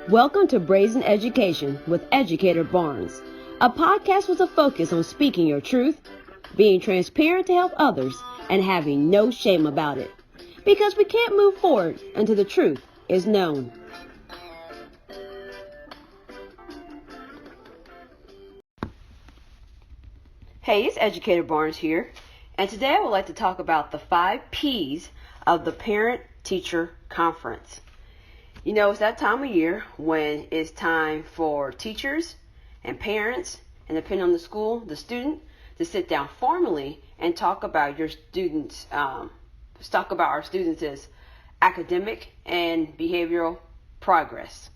Welcome to Brazen Education with Educator Barnes, a podcast with a focus on speaking your truth, being transparent to help others, and having no shame about it. Because we can't move forward until the truth is known. Hey, it's Educator Barnes here, and today I would like to talk about the 5 P's of the Parent-Teacher Conference. You know, it's that time of year when it's time for teachers and parents, and depending on the school, the student, to sit down formally and talk about your students, talk about our students' academic and behavioral progress.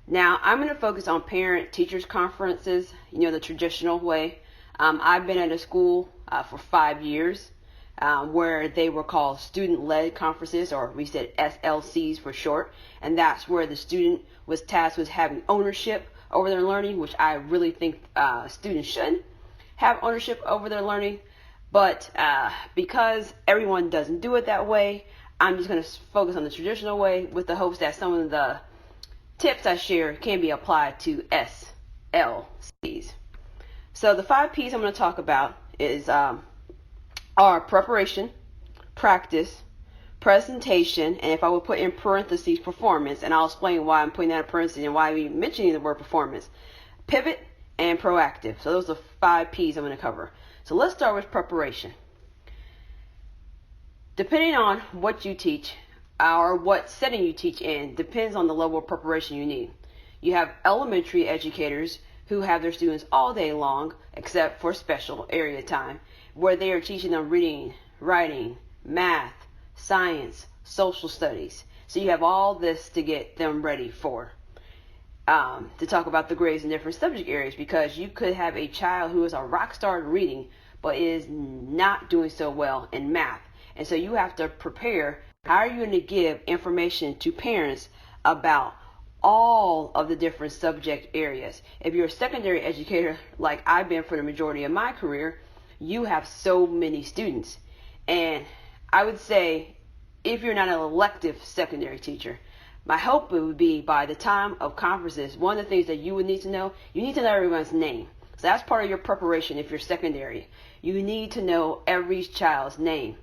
Now, I'm going to focus on parent-teachers conferences, the traditional way. I've been at a school for 5 years where they were called student-led conferences, or we said SLCs for short, and that's where the student was tasked with having ownership over their learning, which I really think students should have ownership over their learning. But because everyone doesn't do it that way, I'm just going to focus on the traditional way with the hopes that some of the tips I share can be applied to SLCs. So the 5 P's I'm going to talk about are preparation, practice, presentation, and if I would put in parentheses, performance, and I'll explain why I'm putting that in parentheses and why I'm mentioning the word performance, pivot, and proactive. So those are 5 P's I'm going to cover. So let's start with preparation. Depending on what you teach or what setting you teach in depends on the level of preparation you need. You have elementary educators who have their students all day long, except for special area time, where they are teaching them reading, writing, math, science, social studies. So you have all this to get them ready for, to talk about the grades in different subject areas, because you could have a child who is a rock star at reading, but is not doing so well in math. And so you have to prepare. How are you going to give information to parents about all of the different subject areas? If you're a secondary educator, like I've been for the majority of my career, you have so many students. And I would say, if you're not an elective secondary teacher, my hope would be by the time of conferences, one of the things that you would need to know, you need to know everyone's name. So that's part of your preparation if you're secondary. You need to know every child's name.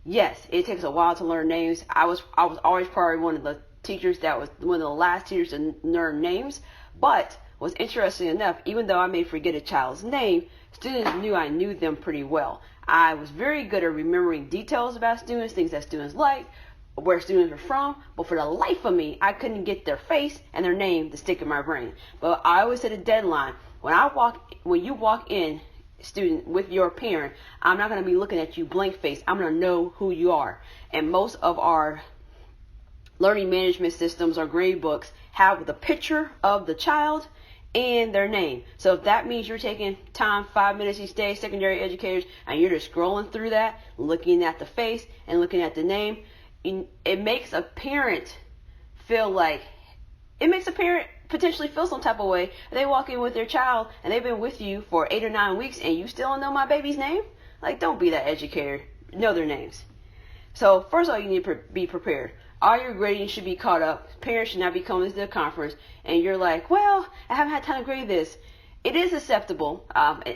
Yes, it takes a while to learn names. I was always probably one of the teachers that was one of the last teachers to learn names, but was interesting enough, even though I may forget a child's name, students knew I knew them pretty well. I was very good at remembering details about students, things that students liked, where students were from, but for the life of me, I couldn't get their face and their name to stick in my brain. But I always set a deadline. When you walk in, student, with your parent, I'm not going to be looking at you blank face. I'm going to know who you are. And most of our learning management systems or grade books have the picture of the child and their name. So if that means you're taking time, 5 minutes each day, secondary educators, and you're just scrolling through that, looking at the face and looking at the name, it makes a parent potentially feel some type of way. They walk in with their child and they've been with you for 8 or 9 weeks and you still don't know my baby's name? Like, don't be that educator. Know their names. So first of all, you need to be prepared. All your grading should be caught up. Parents should not be coming to the conference and you're like, well, I haven't had time to grade this. It is acceptable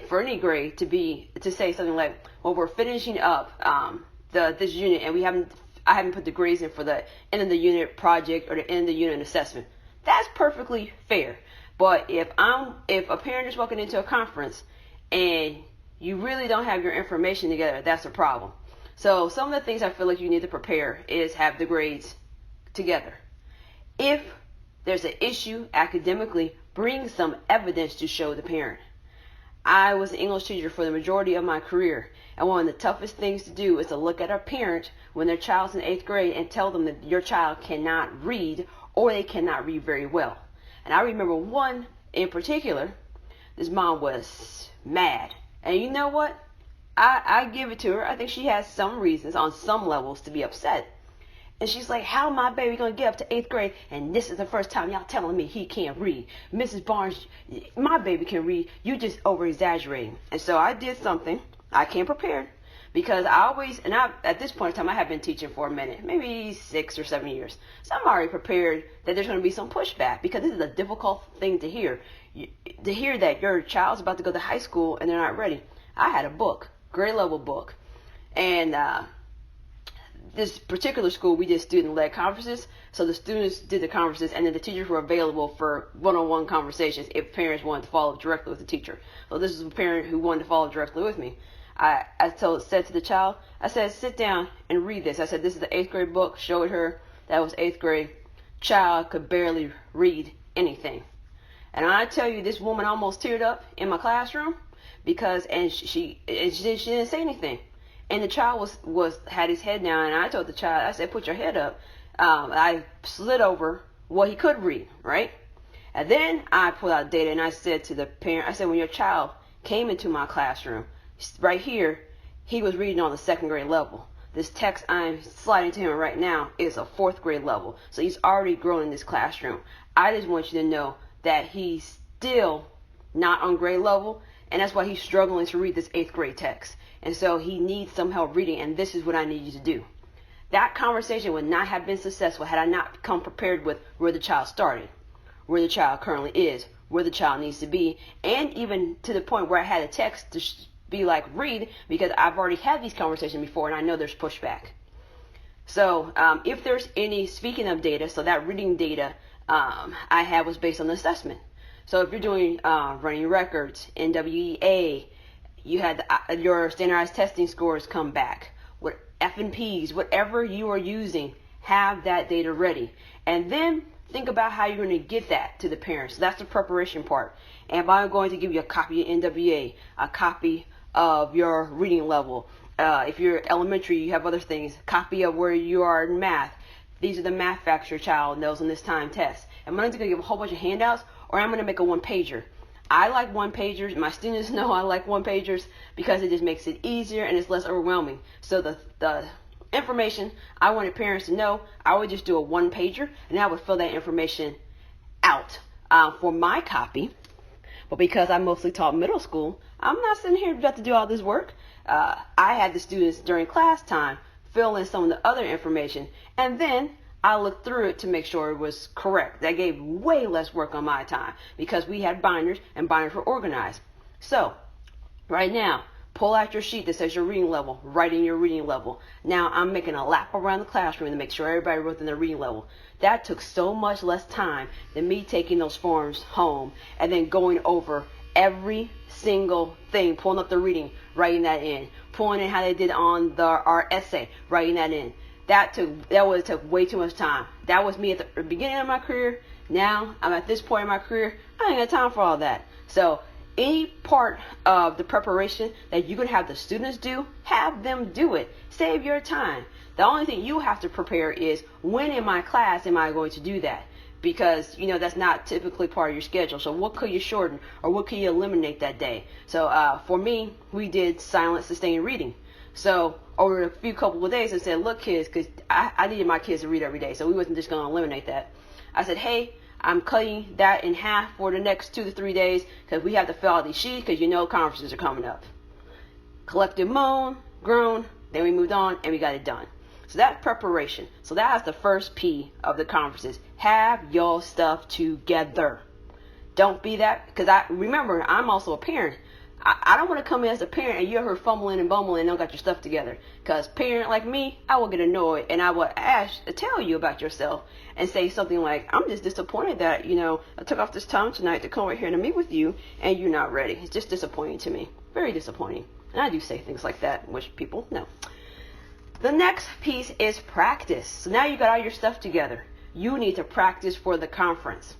for any grade to say something like, well, we're finishing up this unit and I haven't put the grades in for the end of the unit project or the end of the unit assessment. That's perfectly fair. But if a parent is walking into a conference and you really don't have your information together, that's a problem. So some of the things I feel like you need to prepare is have the grades together. If there's an issue academically, bring some evidence to show the parent. I was an English teacher for the majority of my career, and one of the toughest things to do is to look at a parent when their child's in 8th grade and tell them that your child cannot read or they cannot read very well. And I remember one in particular, this mom was mad. And you know what? I give it to her. I think she has some reasons on some levels to be upset. And she's like, how my baby going to get up to 8th grade and this is the first time y'all telling me he can't read? Mrs. Barnes, my baby can read. You just over exaggerating. And so I did something. I came prepared Because at this point in time, I have been teaching for a minute, maybe 6 or 7 years. So I'm already prepared that there's going to be some pushback, because this is a difficult thing to hear. To hear that your child's about to go to high school and they're not ready. I had a book, grade level book. And this particular school, we did student-led conferences. So the students did the conferences, and then the teachers were available for one-on-one conversations if parents wanted to follow directly with the teacher. So this is a parent who wanted to follow directly with me. I said to the child, I said, sit down and read this. I said, this is the 8th grade book. Showed her that was 8th grade. Child could barely read anything. And I tell you, this woman almost teared up in my classroom and she didn't say anything. And the child had his head down, and I told the child, I said, put your head up. I slid over what he could read, right? And then I pulled out data, and I said to the parent, I said, when your child came into my classroom, right here, he was reading on the 2nd grade level. This text I'm sliding to him right now is a 4th grade level. So he's already grown in this classroom. I just want you to know that he's still not on grade level, and that's why he's struggling to read this 8th grade text. And so he needs some help reading, and this is what I need you to do. That conversation would not have been successful had I not come prepared with where the child started, where the child currently is, where the child needs to be, and even to the point where I had a text to be like, read, because I've already had these conversations before, and I know there's pushback. So if there's any, speaking of data, so that reading data I had was based on the assessment. So if you're doing running records, NWEA, you had your standardized testing scores come back. What F&Ps, whatever you are using, have that data ready. And then think about how you're going to get that to the parents. So that's the preparation part. And I'm going to give you a copy of NWA, a copy of your reading level. If you're elementary, you have other things. Copy of where you are in math. These are the math facts your child knows on this time test. I'm going to give a whole bunch of handouts, or I'm going to make a one-pager. I like one-pagers. My students know I like one-pagers because it just makes it easier and it's less overwhelming. So the information I wanted parents to know, I would just do a one-pager, and I would fill that information out for my copy. But because I mostly taught middle school, I'm not sitting here about to do all this work. I had the students during class time fill in some of the other information, and then I looked through it to make sure it was correct. That gave way less work on my time because we had binders, and binders were organized. So right now, pull out your sheet that says your reading level, write in your reading level. Now I'm making a lap around the classroom to make sure everybody wrote in their reading level. That took so much less time than me taking those forms home and then going over every single thing, pulling up the reading, writing that in, pulling in how they did on our essay, writing that in. That would have took way too much time. That was me at the beginning of my career. Now I'm at this point in my career, I ain't got time for all that. So any part of the preparation that you're going to have the students do, have them do it. Save your time. The only thing you have to prepare is, when in my class am I going to do that? Because, that's not typically part of your schedule. So what could you shorten, or what could you eliminate that day? So for me, we did silent sustained reading. So over a few couple of days, I said, look, kids, because I needed my kids to read every day, so we wasn't just going to eliminate that. I said, hey, I'm cutting that in half for the next 2 to 3 days because we have to fill out these sheets because conferences are coming up. Collective moan, groan, then we moved on and we got it done. So that's preparation. So that's the first P of the conferences. Have your stuff together. Don't be that, because remember, I'm also a parent. I don't want to come in as a parent and you're here fumbling and bumbling and don't got your stuff together. Because parent like me, I will get annoyed and I will tell you about yourself and say something like, I'm just disappointed that, I took off this time tonight to come right here to meet with you and you're not ready. It's just disappointing to me. Very disappointing. And I do say things like that, which people know. The next piece is practice. So now you got all your stuff together. You need to practice for the conference.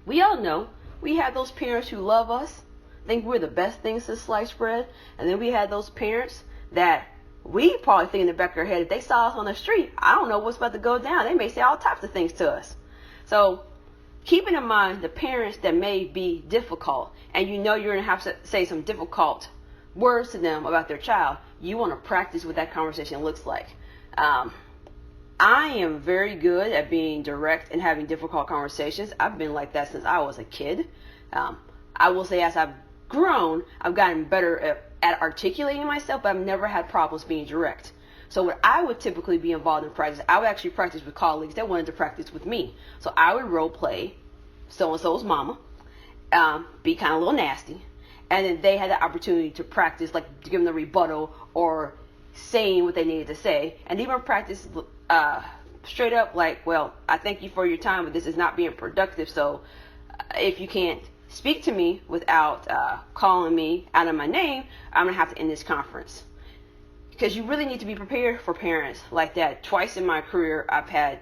We all know we have those parents who love us, think we're the best things to sliced bread, and then we had those parents that we probably think in the back of our head, if they saw us on the street, I don't know what's about to go down. They may say all types of things to us. So keeping in mind the parents that may be difficult, and you're going to have to say some difficult words to them about their child, you want to practice what that conversation looks like. I am very good at being direct and having difficult conversations. I've been like that since I was a kid. I will say as I've grown, I've gotten better at at articulating myself, but I've never had problems being direct. So what I would typically be involved in practice, I would actually practice with colleagues that wanted to practice with me. So I would role play so-and-so's mama, be kind of a little nasty, and then they had the opportunity to practice, like to give them the rebuttal or saying what they needed to say, and even practice straight up like, well, I thank you for your time, but this is not being productive, so if you can't speak to me without calling me out of my name, I'm going to have to end this conference. Because you really need to be prepared for parents like that. Twice in my career, I've had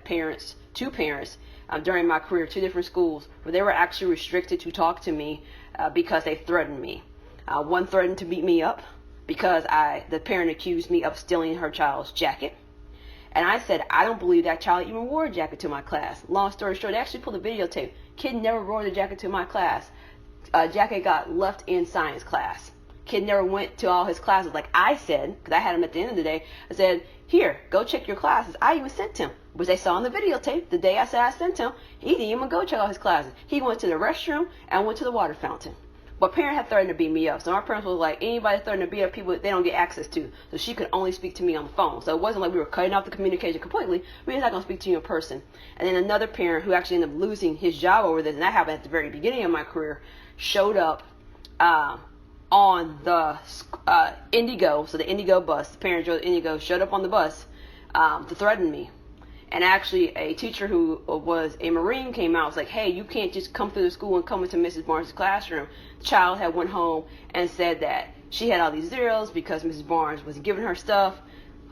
two parents during my career, 2 different schools, where they were actually restricted to talk to me because they threatened me. One threatened to beat me up because the parent accused me of stealing her child's jacket. And I said, I don't believe that child even wore a jacket to my class. Long story short, they actually pulled a videotape. Kid never wore the jacket to my class. Jacket got left in science class. Kid never went to all his classes like I said, because I had him at the end of the day. I said, here, go check your classes. I even sent him, which they saw on the videotape. The day I said I sent him, he didn't even go check all his classes. He went to the restroom and went to the water fountain. But parent had threatened to beat me up. So my parents was like, anybody threatening to beat up people, they don't get access to. So she could only speak to me on the phone. So it wasn't like we were cutting off the communication completely. We were not going to speak to you in person. And then another parent who actually ended up losing his job over this, and that happened at the very beginning of my career, showed up on the Indigo. So the Indigo bus, the parent drove the Indigo, showed up on the bus to threaten me. And actually, a teacher who was a Marine came out and was like, hey, you can't just come through the school and come into Mrs. Barnes' classroom. The child had went home and said that she had all these zeros because Mrs. Barnes was giving her stuff.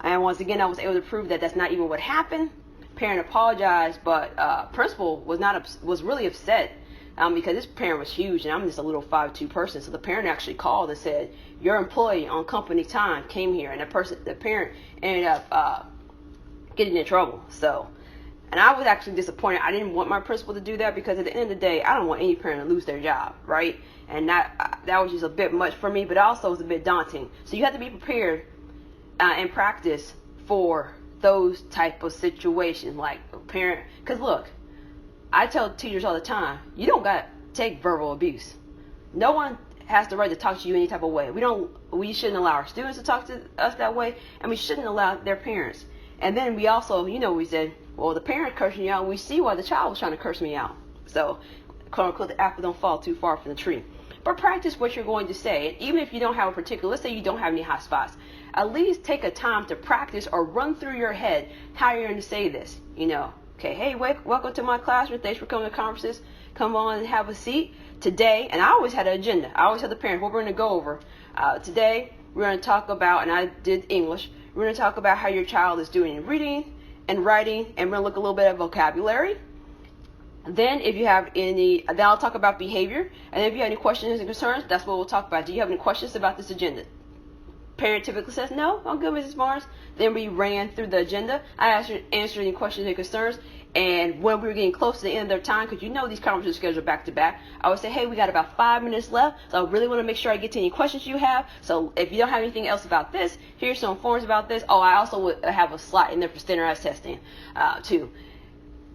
And once again, I was able to prove that that's not even what happened. Parent apologized, but principal was really upset because this parent was huge, and I'm just a little 5'2" person. So the parent actually called and said, your employee on company time came here, and the parent ended up getting in trouble. So, and I was actually disappointed. I didn't want my principal to do that because at the end of the day, I don't want any parent to lose their job, right? And that was just a bit much for me, but also was a bit daunting. So you have to be prepared and practice for those type of situations, like a parent. Because look, I tell teachers all the time, you don't got to take verbal abuse. No one has the right to talk to you any type of way. We shouldn't allow our students to talk to us that way, and we shouldn't allow their parents. And then we also, we said, well, the parent cursing you out, we see why the child was trying to curse me out. So, quote unquote, the apple don't fall too far from the tree. But practice what you're going to say. And even if you don't have a particular, let's say you don't have any hot spots, at least take a time to practice or run through your head how you're going to say this. Okay, hey, welcome to my classroom. Thanks for coming to conferences. Come on and have a seat. Today, and I always had an agenda. I always had the parents, what we're going to go over. Today, we're going to talk about, and I did English, we're going to talk about how your child is doing in reading and writing, and we're going to look a little bit at vocabulary. Then if you have then I'll talk about behavior, and if you have any questions and concerns, that's what we'll talk about. Do you have any questions about this agenda? Parent typically says, no, I'm good, Mrs. Barnes. Then we ran through the agenda. I answered any questions and concerns. And when we were getting close to the end of their time, because these conferences are scheduled back to back, I would say, hey, we got about 5 minutes left. So I really want to make sure I get to any questions you have. So if you don't have anything else about this, here's some forms about this. Oh, I also would have a slot in there for standardized testing too.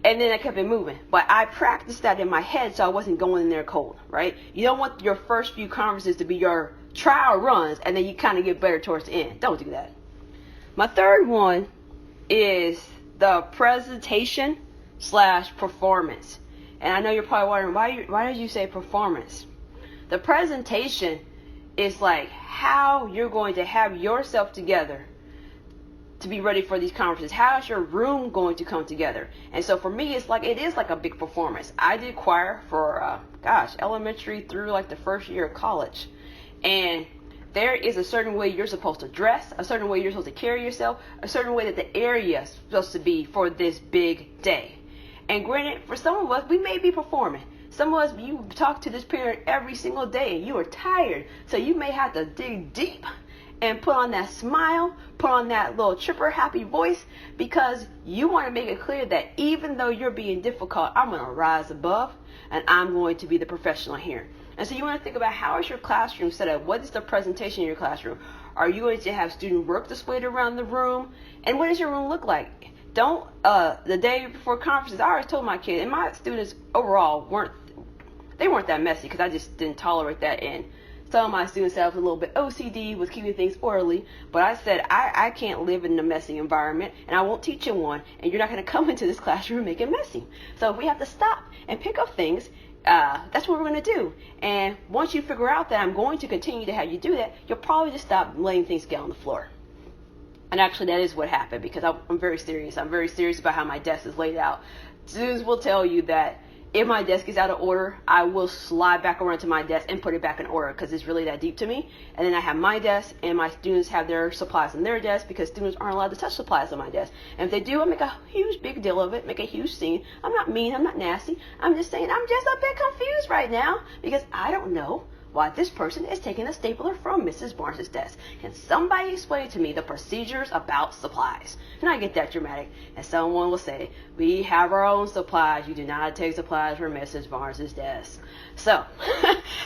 And then I kept it moving. But I practiced that in my head so I wasn't going in there cold, right? You don't want your first few conferences to be your trial runs and then you kind of get better towards the end. Don't do that. My third one is the presentation / performance. And I know you're probably wondering, why did you say performance? The presentation is like how you're going to have yourself together to be ready for these conferences. How is your room going to come together? And so for me, it is like a big performance. I did choir for, elementary through like the first year of college. And there is a certain way you're supposed to dress, a certain way you're supposed to carry yourself, a certain way that the area is supposed to be for this big day. And granted, for some of us, we may be performing. Some of us, you talk to this parent every single day and you are tired. So you may have to dig deep and put on that smile, put on that little chipper happy voice, because you want to make it clear that even though you're being difficult, I'm going to rise above and I'm going to be the professional here. And so you want to think about how is your classroom set up? What is the presentation in your classroom? Are you going to have student work displayed around the room? And what does your room look like? Don't, the day before conferences, I always told my kids, and my students overall weren't that messy because I just didn't tolerate that in some of my students said I was a little bit OCD with keeping things orderly, but I said I can't live in a messy environment, and I won't teach in one, and you're not going to come into this classroom and make it messy. So if we have to stop and pick up things, that's what we're going to do. And once you figure out that I'm going to continue to have you do that, you'll probably just stop letting things get on the floor. And actually, that is what happened, because I'm very serious. I'm very serious about how my desk is laid out. Students will tell you that if my desk is out of order, I will slide back around to my desk and put it back in order, because it's really that deep to me. And then I have my desk, and my students have their supplies on their desk, because students aren't allowed to touch supplies on my desk. And if they do, I make a huge big deal of it, make a huge scene. I'm not mean, I'm not nasty. I'm just saying I'm just a bit confused right now, because I don't know why this person is taking a stapler from Mrs. Barnes' desk. Can somebody explain to me the procedures about supplies? And I get that dramatic. And someone will say, we have our own supplies. You do not take supplies from Mrs. Barnes' desk. So,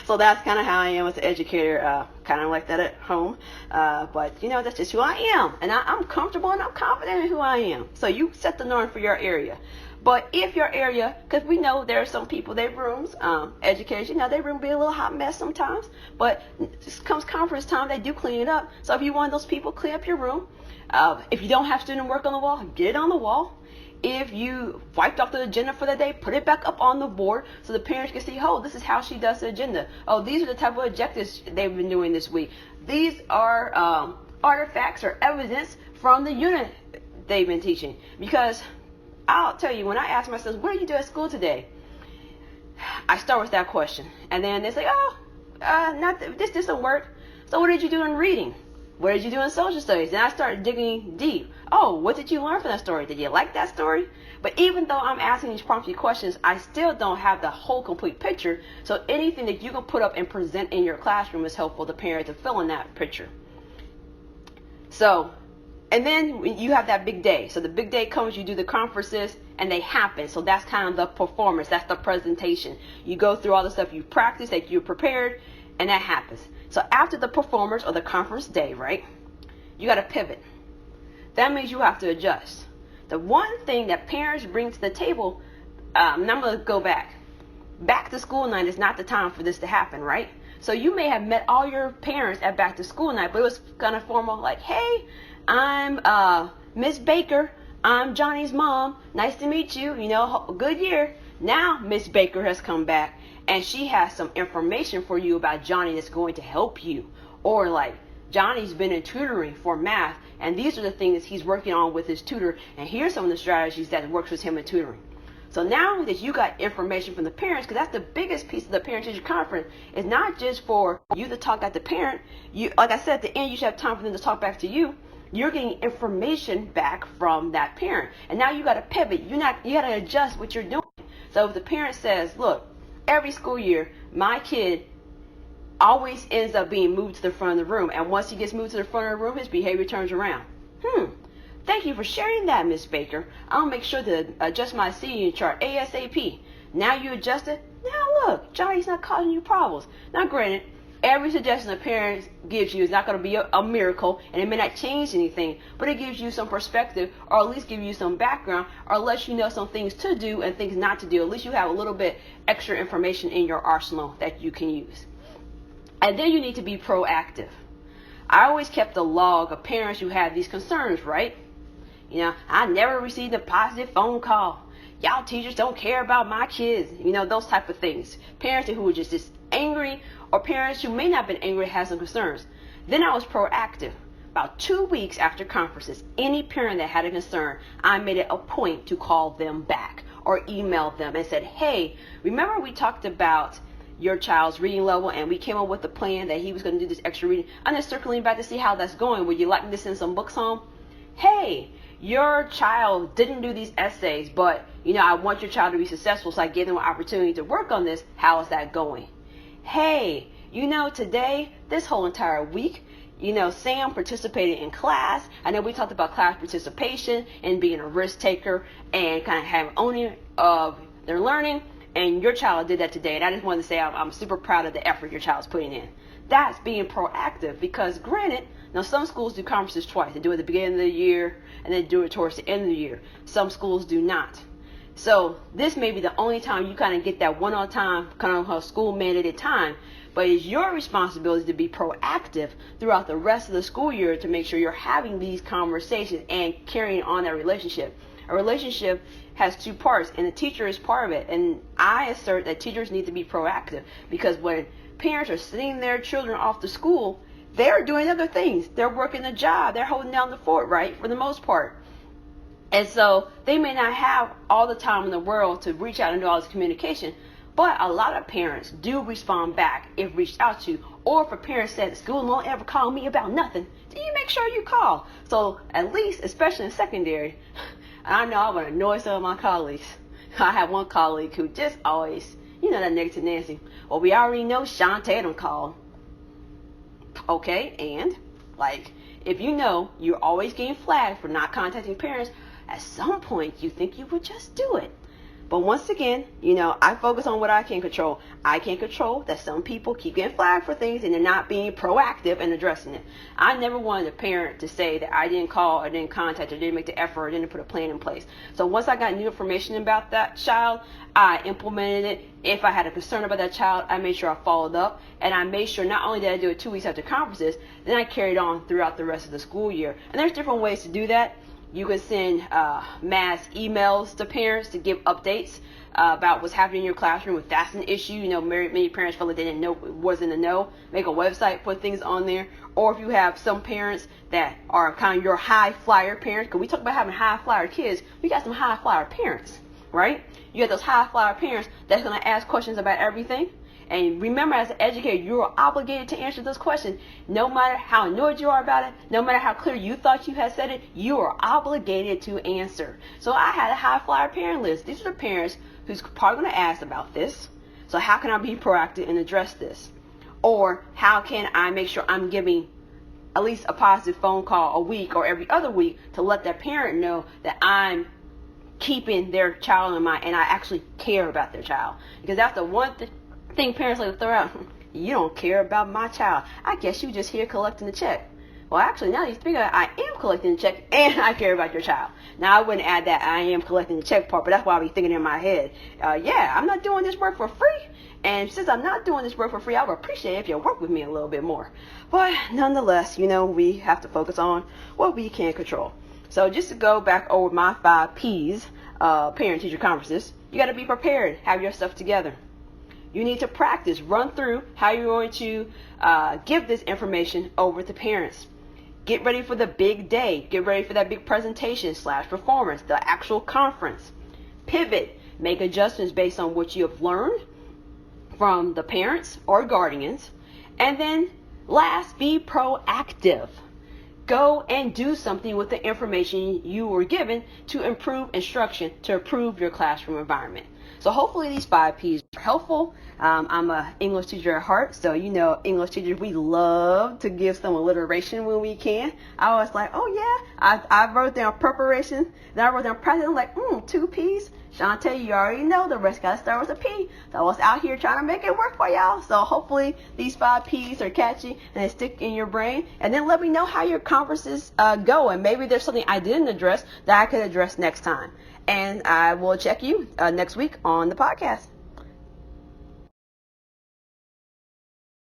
so that's kind of how I am as an educator, kind of like that at home. But, you know, that's just who I am. And I'm comfortable and I'm confident in who I am. So you set the norm for your area. But if your area, because we know there are some people, their rooms, education, now their room be a little hot mess sometimes, but this comes conference time, they do clean it up. So if you're one of those people, clean up your room. If you don't have student work on the wall, get it on the wall. If you wiped off the agenda for the day, put it back up on the board so the parents can see, oh, this is how she does the agenda. Oh, these are the type of objectives they've been doing this week. These are artifacts or evidence from the unit they've been teaching. Because I'll tell you, when I ask my students, what did you do at school today? I start with that question. And then they say, this doesn't work. So what did you do in reading? What did you do in social studies? And I start digging deep. Oh, what did you learn from that story? Did you like that story? But even though I'm asking these prompting questions, I still don't have the whole complete picture. So anything that you can put up and present in your classroom is helpful to parents to fill in that picture. So, and then you have that big day. So the big day comes, you do the conferences, and they happen. So that's kind of the performance. That's the presentation. You go through all the stuff you practiced, that you're prepared, and that happens. So after the performance or the conference day, right, you got to pivot. That means you have to adjust. The one thing that parents bring to the table, and I'm going to go back. Back to school night is not the time for this to happen, right? So you may have met all your parents at back to school night, but it was kind of formal, like, hey, I'm Miss Baker. I'm Johnny's mom. Nice to meet you. You know, good year. Now Miss Baker has come back and she has some information for you about Johnny that's going to help you. Or like, Johnny's been in tutoring for math, and these are the things he's working on with his tutor, and here's some of the strategies that works with him in tutoring. So now that you got information from the parents, because that's the biggest piece of the parent-teacher conference, is not just for you to talk at the parent. You, like I said, at the end, you should have time for them to talk back to you. You're getting information back from that parent, and now you got to pivot. You got to adjust what you're doing. So if the parent says, "Look, every school year, my kid always ends up being moved to the front of the room, and once he gets moved to the front of the room, his behavior turns around." Thank you for sharing that, Miss Baker. I'll make sure to adjust my seating chart ASAP. Now you adjust it. Now look, Johnny's not causing you problems. Now granted, every suggestion a parent gives you is not going to be a miracle, and it may not change anything, but it gives you some perspective, or at least give you some background, or lets you know some things to do and things not to do. At least you have a little bit extra information in your arsenal that you can use. And then you need to be proactive. I always kept a log of parents who had these concerns, right? You know, I never received a positive phone call. Y'all teachers don't care about my kids. You know, those type of things. Parents who were just angry, or parents who may not have been angry had some concerns. Then I was proactive. About 2 weeks after conferences, any parent that had a concern, I made it a point to call them back or email them and said, hey, remember we talked about your child's reading level and we came up with a plan that he was going to do this extra reading. I'm just circling back to see how that's going. Would you like me to send some books home? Hey, your child didn't do these essays, but you know, I want your child to be successful, so I gave them an opportunity to work on this. How is that going? Hey, you know, today, this whole entire week, you know, Sam participated in class. I know we talked about class participation and being a risk taker and kind of having owning of their learning, and your child did that today. And I just wanted to say I'm super proud of the effort your child's putting in. That's being proactive, because granted, now some schools do conferences twice. They do it at the beginning of the year and then do it towards the end of the year. Some schools do not. So this may be the only time you kind of get that one-on-time kind of school mandated time but it's your responsibility to be proactive throughout the rest of the school year to make sure you're having these conversations and carrying on that relationship. A relationship has two parts, and the teacher is part of it. And I assert that teachers need to be proactive, because when parents are sending their children off to school, they're doing other things. They're working a job. They're holding down the fort, right, for the most part. And so they may not have all the time in the world to reach out and do all this communication. But a lot of parents do respond back if reached out to. Or if a parent said, school won't ever call me about nothing, then you make sure you call. So at least, especially in secondary, I know I'm going to annoy some of my colleagues. I have one colleague who just always, that negative Nancy. Well, we already know Sean Tatum called. Okay, and if you know you're always getting flagged for not contacting parents, at some point you think you would just do it. But once again, I focus on what I can control. I can't control that some people keep getting flagged for things and they're not being proactive in addressing it. I never wanted a parent to say that I didn't call or didn't contact or didn't make the effort or didn't put a plan in place. So once I got new information about that child, I implemented it. If I had a concern about that child, I made sure I followed up, and I made sure not only did I do it 2 weeks after conferences, then I carried on throughout the rest of the school year. And there's different ways to do that. You can send mass emails to parents to give updates about what's happening in your classroom. If that's an issue, many parents felt like they didn't know, wasn't a know. Make a website, put things on there. Or if you have some parents that are kind of your high flyer parents, because we talk about having high flyer kids, we got some high flyer parents, right? You got those high flyer parents that's going to ask questions about everything. And remember, as an educator, you are obligated to answer those questions. No matter how annoyed you are about it, no matter how clear you thought you had said it, you are obligated to answer. So I had a high flyer parent list. These are the parents who's probably going to ask about this. So how can I be proactive and address this? Or how can I make sure I'm giving at least a positive phone call a week or every other week to let that parent know that I'm keeping their child in mind and I actually care about their child. Because that's the one thing parents like to throw out. You don't care about my child. I guess you just here collecting the check. Well, actually, now you think of it, I am collecting the check and I care about your child. Now, I wouldn't add that I am collecting the check part, but that's why I be thinking in my head, I'm not doing this work for free. And since I'm not doing this work for free, I would appreciate it if you work with me a little bit more. But nonetheless, we have to focus on what we can control. So just to go back over my 5 P's, parent-teacher conferences, you got to be prepared, have your stuff together. You need to practice, run through how you're going to give this information over to parents. Get ready for the big day. Get ready for that big presentation / performance, the actual conference. Pivot. Make adjustments based on what you have learned from the parents or guardians. And then last, be proactive. Go and do something with the information you were given to improve instruction, to improve your classroom environment. So hopefully these 5 P's are helpful. I'm an English teacher at heart, so English teachers, we love to give some alliteration when we can. I was like, oh yeah, I wrote down preparation, then I wrote down practice. I'm like, 2 P's. Shantae, you already know the rest got to start with a P. So I was out here trying to make it work for y'all. So hopefully these 5 P's are catchy and they stick in your brain. And then let me know how your conferences go. And maybe there's something I didn't address that I could address next time. And I will check you next week on the podcast.